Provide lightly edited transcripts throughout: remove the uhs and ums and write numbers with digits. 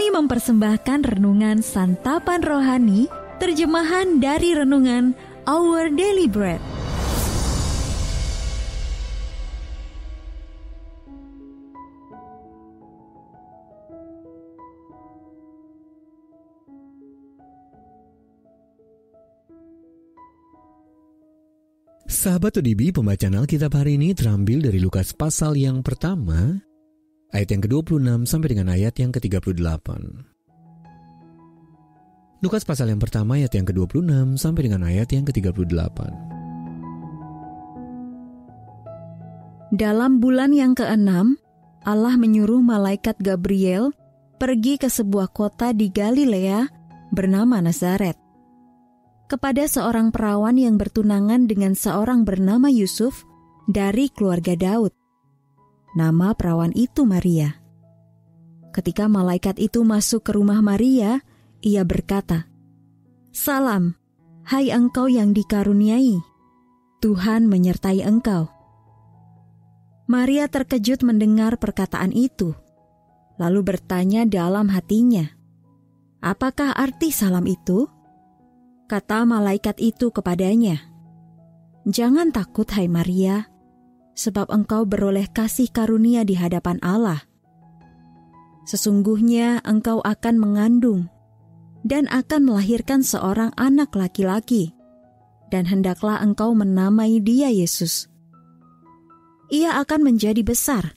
Kami mempersembahkan renungan Santapan Rohani, terjemahan dari renungan Our Daily Bread. Sahabat ODB, pembacaan Alkitab hari ini terambil dari Lukas pasal yang pertama, ayat yang ke-26 sampai dengan ayat yang ke-38. Lukas pasal yang pertama ayat yang ke-26 sampai dengan ayat yang ke-38. Dalam bulan yang ke-6, Allah menyuruh malaikat Gabriel pergi ke sebuah kota di Galilea bernama Nazaret, kepada seorang perawan yang bertunangan dengan seorang bernama Yusuf dari keluarga Daud. Nama perawan itu Maria. Ketika malaikat itu masuk ke rumah Maria, ia berkata, "Salam, hai engkau yang dikaruniai, Tuhan menyertai engkau." Maria terkejut mendengar perkataan itu, lalu bertanya dalam hatinya, "Apakah arti salam itu?" Kata malaikat itu kepadanya, "Jangan takut, hai Maria, sebab engkau beroleh kasih karunia di hadapan Allah. Sesungguhnya engkau akan mengandung dan akan melahirkan seorang anak laki-laki, dan hendaklah engkau menamai dia Yesus. Ia akan menjadi besar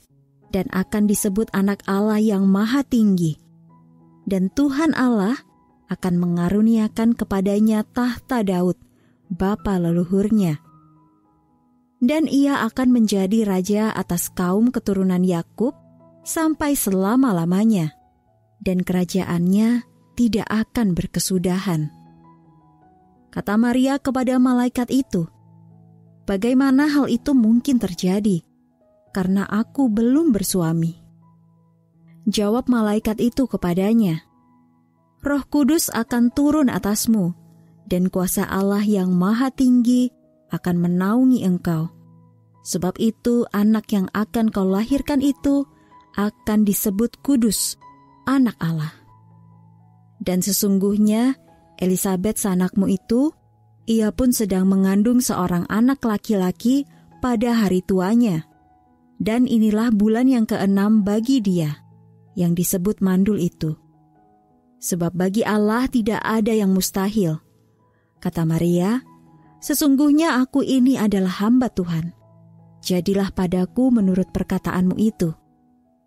dan akan disebut Anak Allah yang Maha Tinggi, dan Tuhan Allah akan mengaruniakan kepadanya tahta Daud, bapa leluhurnya. Dan ia akan menjadi raja atas kaum keturunan Yakub sampai selama-lamanya, dan kerajaannya tidak akan berkesudahan." Kata Maria kepada malaikat itu, "Bagaimana hal itu mungkin terjadi, karena aku belum bersuami?" Jawab malaikat itu kepadanya, "Roh Kudus akan turun atasmu, dan kuasa Allah yang Maha Tinggi akan menaungi engkau. Sebab itu anak yang akan kau lahirkan itu akan disebut kudus, Anak Allah. Dan sesungguhnya Elisabet sanakmu itu, ia pun sedang mengandung seorang anak laki-laki pada hari tuanya. Dan inilah bulan yang ke-6 bagi dia, yang disebut mandul itu. Sebab bagi Allah tidak ada yang mustahil." Kata Maria, "Sesungguhnya aku ini adalah hamba Tuhan. Jadilah padaku menurut perkataanmu itu."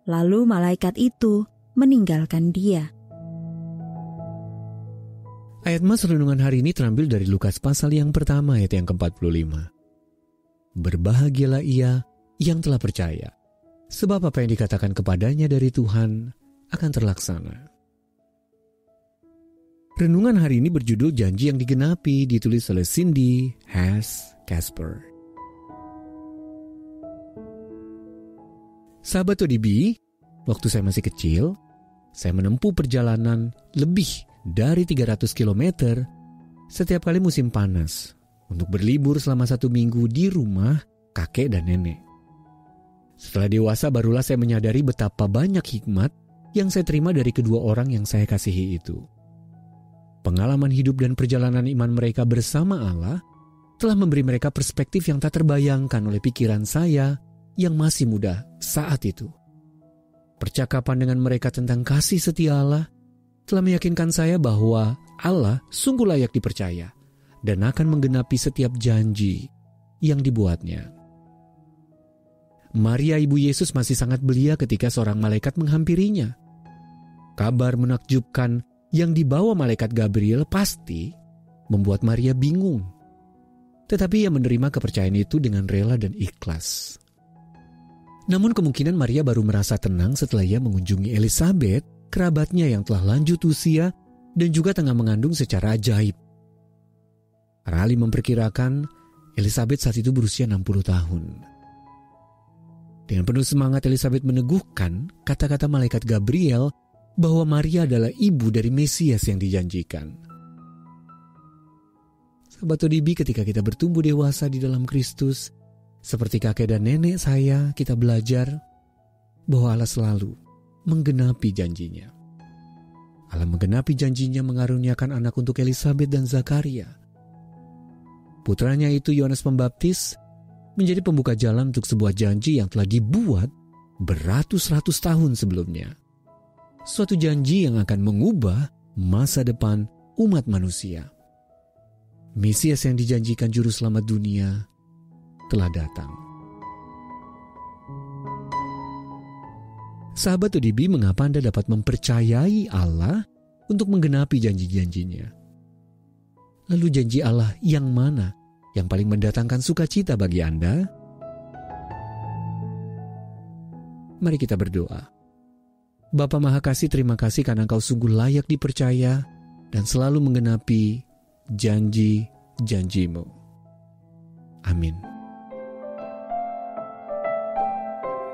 Lalu malaikat itu meninggalkan dia. Ayat mas renungan hari ini terambil dari Lukas pasal yang pertama ayat yang ke-45. Berbahagialah ia yang telah percaya, sebab apa yang dikatakan kepadanya dari Tuhan akan terlaksana. Renungan hari ini berjudul Janji yang Digenapi, ditulis oleh Cindy Hess Casper. Sahabat ODB, waktu saya masih kecil, saya menempuh perjalanan lebih dari 300 km setiap kali musim panas untuk berlibur selama 1 minggu di rumah kakek dan nenek. Setelah dewasa barulah saya menyadari betapa banyak hikmat yang saya terima dari kedua orang yang saya kasihi itu. Pengalaman hidup dan perjalanan iman mereka bersama Allah telah memberi mereka perspektif yang tak terbayangkan oleh pikiran saya yang masih muda saat itu. Percakapan dengan mereka tentang kasih setia Allah telah meyakinkan saya bahwa Allah sungguh layak dipercaya dan akan menggenapi setiap janji yang dibuatnya. Maria ibu Yesus masih sangat belia ketika seorang malaikat menghampirinya. Kabar menakjubkan yang dibawa malaikat Gabriel pasti membuat Maria bingung. Tetapi ia menerima kepercayaan itu dengan rela dan ikhlas. Namun kemungkinan Maria baru merasa tenang setelah ia mengunjungi Elisabet, kerabatnya yang telah lanjut usia dan juga tengah mengandung secara ajaib. Para ahli memperkirakan Elisabet saat itu berusia 60 tahun. Dengan penuh semangat Elisabet meneguhkan kata-kata malaikat Gabriel bahwa Maria adalah ibu dari Mesias yang dijanjikan. Sahabat ODB, ketika kita bertumbuh dewasa di dalam Kristus, seperti kakek dan nenek saya, kita belajar bahwa Allah selalu menggenapi janjinya. Allah menggenapi janjinya mengaruniakan anak untuk Elisabet dan Zakaria. Putranya itu, Yohanes Pembaptis, menjadi pembuka jalan untuk sebuah janji yang telah dibuat beratus-ratus tahun sebelumnya. Suatu janji yang akan mengubah masa depan umat manusia. Mesias yang dijanjikan juru selamat dunia telah datang. Sahabat ODB, mengapa Anda dapat mempercayai Allah untuk menggenapi janji-janjinya? Lalu janji Allah yang mana yang paling mendatangkan sukacita bagi Anda? Mari kita berdoa. Bapa Maha Kasih, terima kasih karena Engkau sungguh layak dipercaya dan selalu menggenapi janji-janji-Mu. Amin.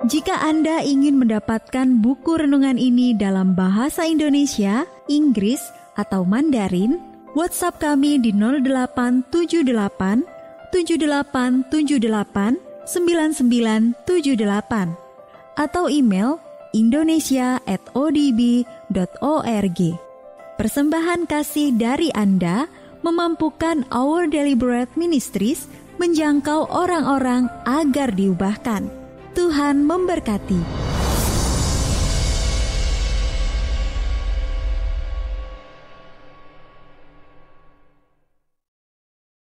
Jika Anda ingin mendapatkan buku renungan ini dalam bahasa Indonesia, Inggris, atau Mandarin, WhatsApp kami di 0878 7878 9978 atau email indonesia@odb.org. Persembahan kasih dari Anda memampukan Our Daily Bread Ministries menjangkau orang-orang agar diubahkan. Tuhan memberkati.